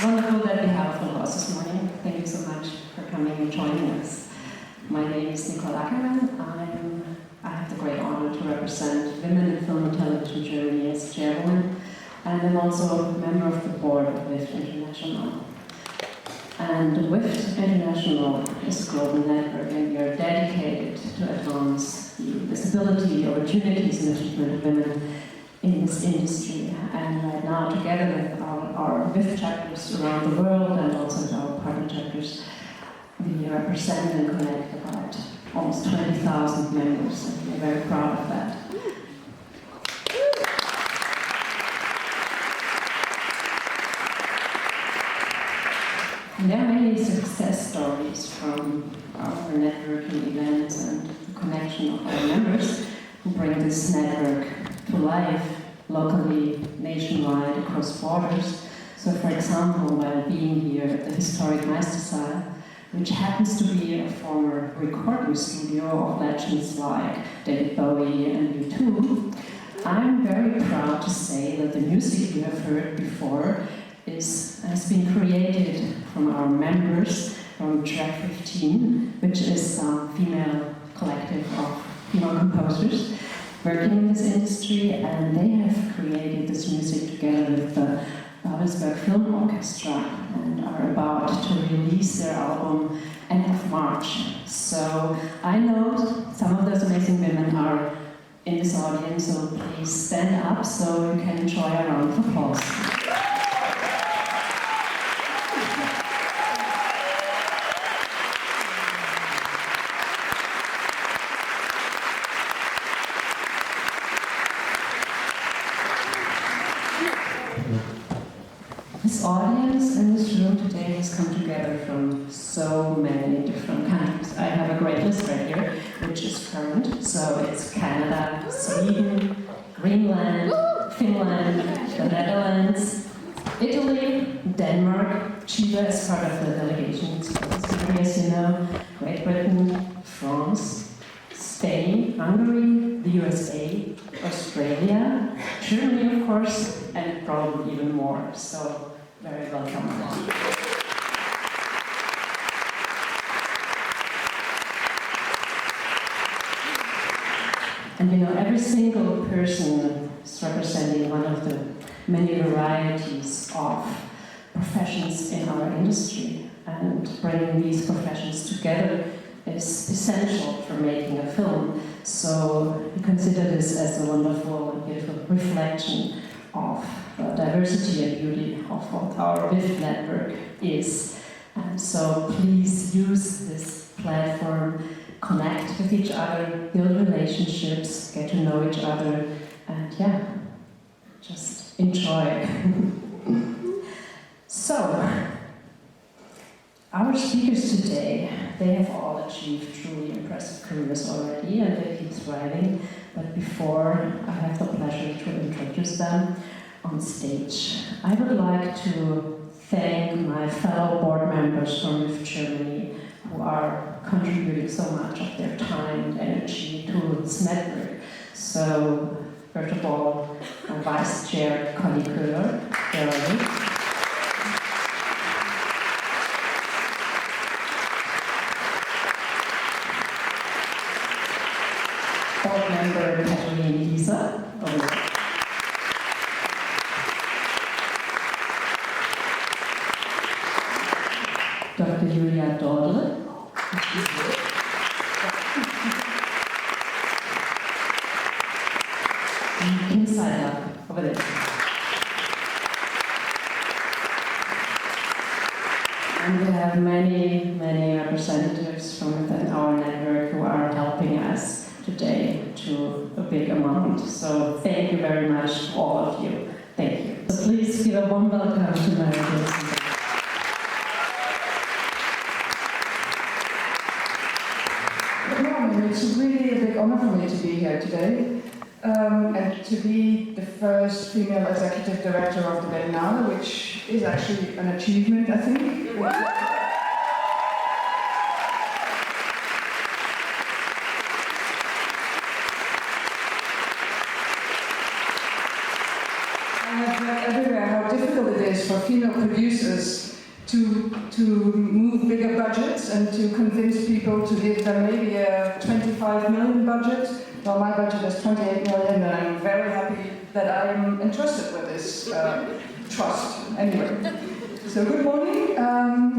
wonderful that we have a house this morning. Thank you so much for coming and joining us. My name is Nicole Ackerman. I have the great honor to represent Women in Film and Television Germany as chairwoman, and I'm also a member of the board of WIFT International. And WIFT International is a global network, and we are dedicated to advance the visibility, opportunities, and achievement of women in this industry. And right now, together with our WIFT chapters around the world and also with our partner chapters, we represent and connect about almost 20,000 members, and we're very proud of that. And there are many success stories from our networking events and the connection of our members who bring this network to life locally, nationwide, across borders. So, for example, while being here at the historic Meistersaal, which happens to be a former recording studio of legends like David Bowie and U2, I'm very proud to say that the music you have heard before has been created from our members from Track 15, which is a female collective of female composers working in this industry, and they have created this music together with the Rissenbeek Film Orchestra and are about to release their album end of March. So I know some of those amazing women are in this audience, so please stand up so you can enjoy a round of applause. This audience in this room today has come together from so many different countries. I have a great list right here, which is current. So it's Canada, Sweden, Greenland, Finland, the Netherlands, Italy, Denmark, Chile as part of the delegation, as you know, Great Britain, France, Spain, Hungary, the USA, Australia, Germany, of course, and probably even more. So very welcome. And you know, every single person is representing one of the many varieties of professions in our industry, and bringing these professions together is essential for making a film. So we consider this as a wonderful and beautiful reflection of the diversity and beauty of what our WIFT network is. And so please use this platform, connect with each other, build relationships, get to know each other, and yeah, just enjoy. So, our speakers today, they have all achieved truly impressive careers already, and they keep thriving. But before I have the pleasure to introduce them on stage, I would like to thank my fellow board members from WIFT Germany who are contributing so much of their time and energy to this network. So, first of all, my Vice Chair, Connie Köhler, board member Kathleen Lisa, over there. Dr. Julia Dordle. Inside up, over there. And we have many representatives from within our network who are helping us today to a big amount. So thank you very much, all of you. Thank you. So please give a warm welcome to Mariette. It's really a big honor for me to be here today, and to be the first female executive director of the Berlinale, which is actually an achievement, I think. have read everywhere how difficult it is for female producers to move bigger budgets and to convince people to give them maybe a 25 million budget. Well, my budget is 28 million, and I'm very happy that I'm entrusted with this trust. Anyway, so good morning.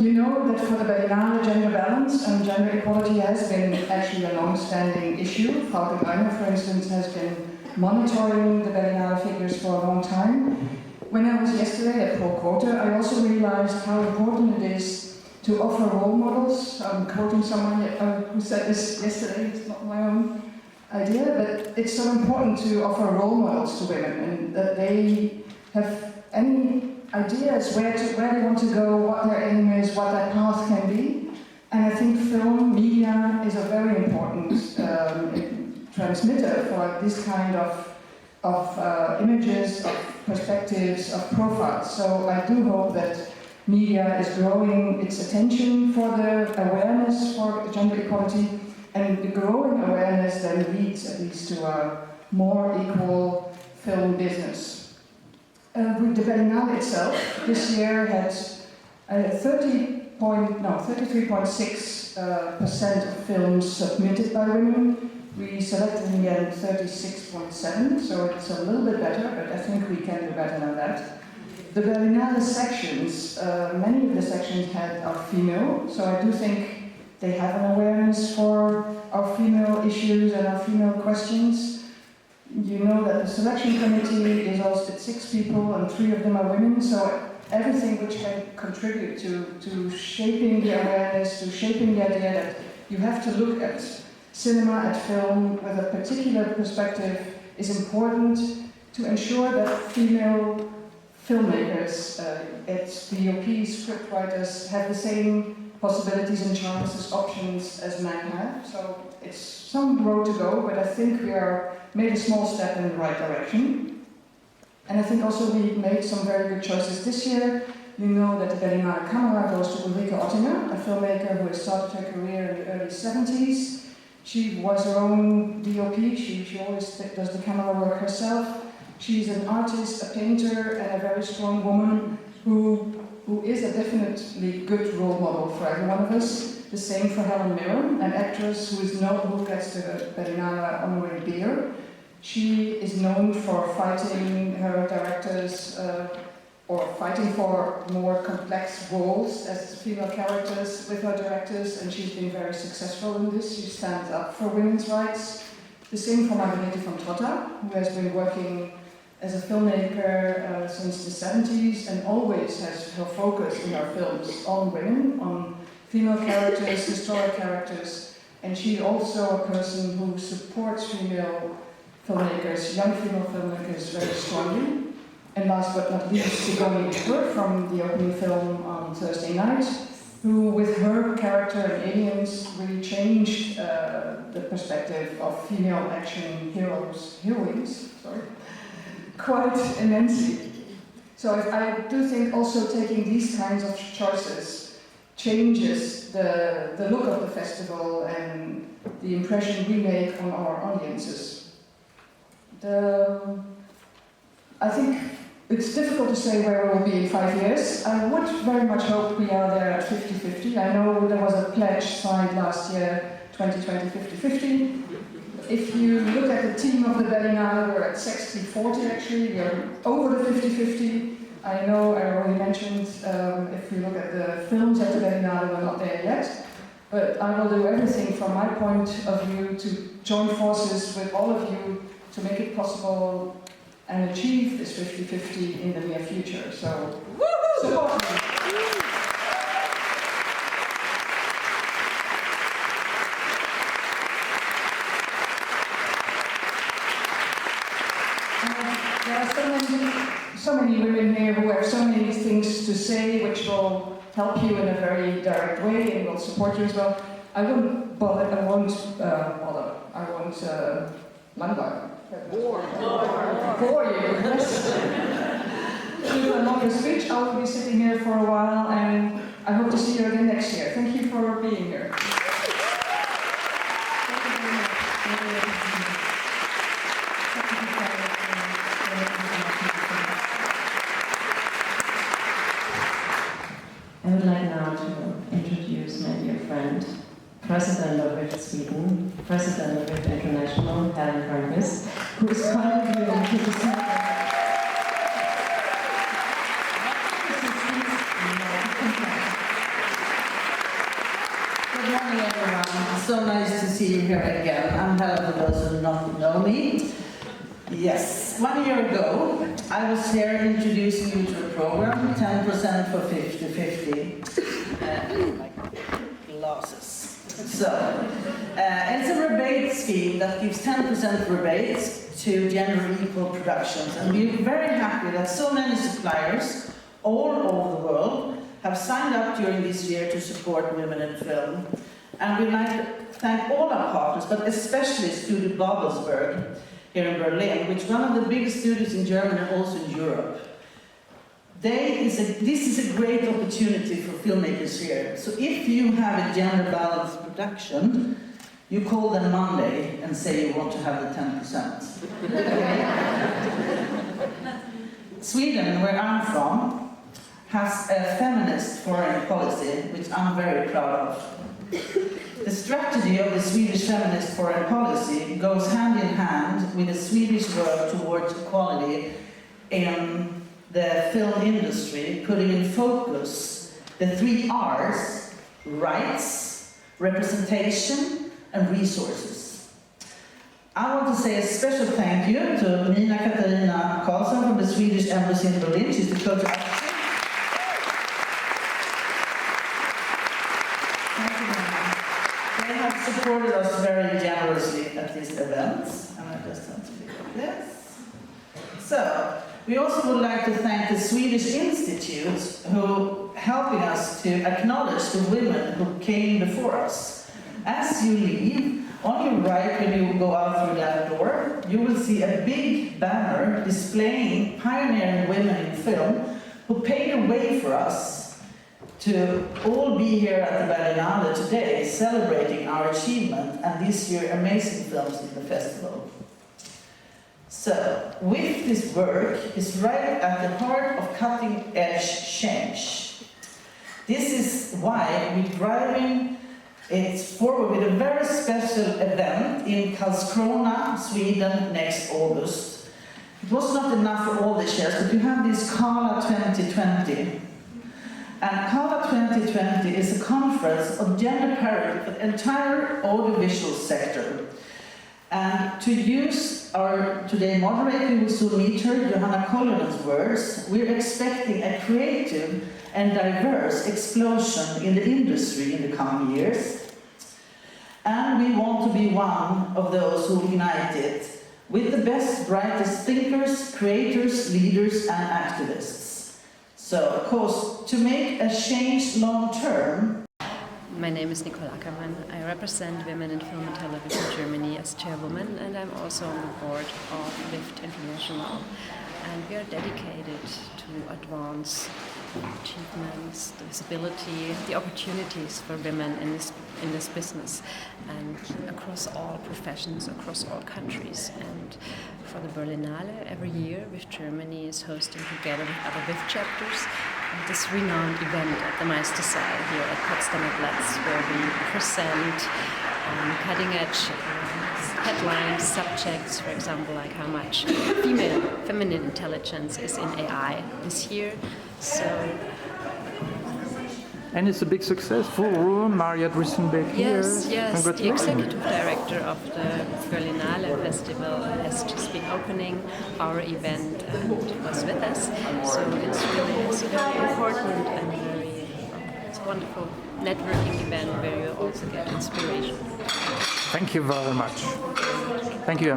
You know that for the Berlinale, gender balance and gender equality has been actually a long-standing issue. Frau Reiner, for instance, has been monitoring the Berlinale figures for a long time. When I was yesterday at Pro Quota, I also realized how important it is to offer role models. I'm quoting someone who said this yesterday, it's not my own idea, but it's so important to offer role models to women and that they have any ideas where they want to go, what their aim is, what their path can be. And I think film, media is a very important transmitter for this kind of images, of perspectives, of profiles. So I do hope that media is growing its attention for the awareness for gender equality, and the growing awareness then leads at least to a more equal film business. With the Berlinale itself, this year had 33.6% of films submitted by women. We selected in the end 36.7, so it's a little bit better, but I think we can do better than that. The Berlinale sections, many of the sections are female, so I do think they have an awareness for our female issues and our female questions. You know that the selection committee is also 6 people and 3 of them are women, so everything which can contribute to shaping the awareness, to shaping the idea that you have to look at cinema, at film, with a particular perspective is important to ensure that female filmmakers, DOPs, scriptwriters have the same possibilities and chances, options as men have. So it's some road to go, but I think we are made a small step in the right direction. And I think also we made some very good choices this year. You know that the Berlinale camera goes to Ulrike Ottinger, a filmmaker who has started her career in the early 70s. She was her own DOP, she always does the camera work herself. She's an artist, a painter, and a very strong woman who is a definitely good role model for every one of us. The same for Helen Mirren, an actress who gets the Berlinale honorary beer. She is known for fighting her directors or fighting for more complex roles as female characters with her directors, and she's been very successful in this. She stands up for women's rights. The same for Mariette from Trotta, who has been working as a filmmaker since the 70s and always has her focus in her films on women, on female characters, historic characters, and she's also a person who supports female filmmakers, young female filmmakers very strongly. And last but not least, Sigourney Weaver from the opening film on Thursday night, who with her character in Aliens really changed the perspective of female action heroines, quite immensely. So I do think also taking these kinds of choices changes the look of the festival and the impression we make on our audiences. I think it's difficult to say where we will be in 5 years. I would very much hope we are there at 50-50. I know there was a pledge signed last year, 2020, 50-50. If you look at the team of the Berlinale, we're at 60-40 actually. We are over the 50-50. I know I already mentioned, if you look at the films at the Berlinale, we're not there yet. But I will do everything from my point of view to join forces with all of you to make it possible and achieve this 50-50 in the near future. So, support me. There are so many women here who have so many things to say which will help you in a very direct way and will support you as well. I won't bore you. Yes. With a longer speech, I will be sitting here for a while, and I hope to see you again next year. Thank you for being here. President of WIFT Sweden, President of WIFT International, Helen Kernquist, who is contributing to the center. Good morning, everyone. It's so nice to see you here again. I'm Helen, for those who do not know me. Yes, 1 year ago, I was here introducing you to a program, 10% for 50-50. My glasses. So, it's a rebate scheme that gives 10% rebates to gender equal productions. And we're very happy that so many suppliers all over the world have signed up during this year to support women in film. And we'd like to thank all our partners, but especially Studio Babelsberg here in Berlin, which is one of the biggest studios in Germany and also in Europe. This is a great opportunity for filmmakers here. So if you have a gender balanced production, you call them Monday and say you want to have the 10%. Sweden, where I'm from, has a feminist foreign policy, which I'm very proud of. The strategy of the Swedish feminist foreign policy goes hand in hand with the Swedish work towards equality in the film industry, putting in focus the 3 R's: rights, representation, and resources. I want to say a special thank you to Nina Katarina Karlsson from the Swedish Embassy in Berlin. She's the co-director. They have supported us very generously at these events, and I just want to look at this. So, we also would like to thank the Swedish Institute who helping us to acknowledge the women who came before us. As you leave, on your right when you go out through that door, you will see a big banner displaying pioneering women in film who paved the way for us to all be here at the Berlinale today, celebrating our achievement and this year amazing films in the festival. So, with this work is right at the heart of cutting-edge change. This is why we're driving it forward with a very special event in Karlskrona, Sweden, next August. It was not enough for all the shares, but you have this Kala 2020. And Kala 2020 is a conference of gender parity for the entire audiovisual sector. And to use our today moderator, who will soon meet her, Johanna Collins' words, we're expecting a creative and diverse explosion in the industry in the coming years. And we want to be one of those who unite it with the best, brightest thinkers, creators, leaders, and activists. So, of course, to make a change long term. My name is Nicole Ackerman. I represent Women in Film and Television Germany as chairwoman, and I'm also on the board of WIFT International. And we are dedicated to advance achievements, the visibility, the opportunities for women in this business, and across all professions, across all countries. And for the Berlinale, every year WIFT Germany is hosting, together with other WIFT chapters, this renowned event at the Meistersaal here at Potsdamer Platz, where we present cutting-edge headlines, subjects, for example, like how much feminine intelligence is in AI this year. So, and it's a big success, full room, Mariette Rissenbeek here. Yes, the executive director of the Berlinale Festival has just been opening our event and was with us. So it's very important and it's a wonderful networking event where you also get inspiration. Thank you very much. Thank you.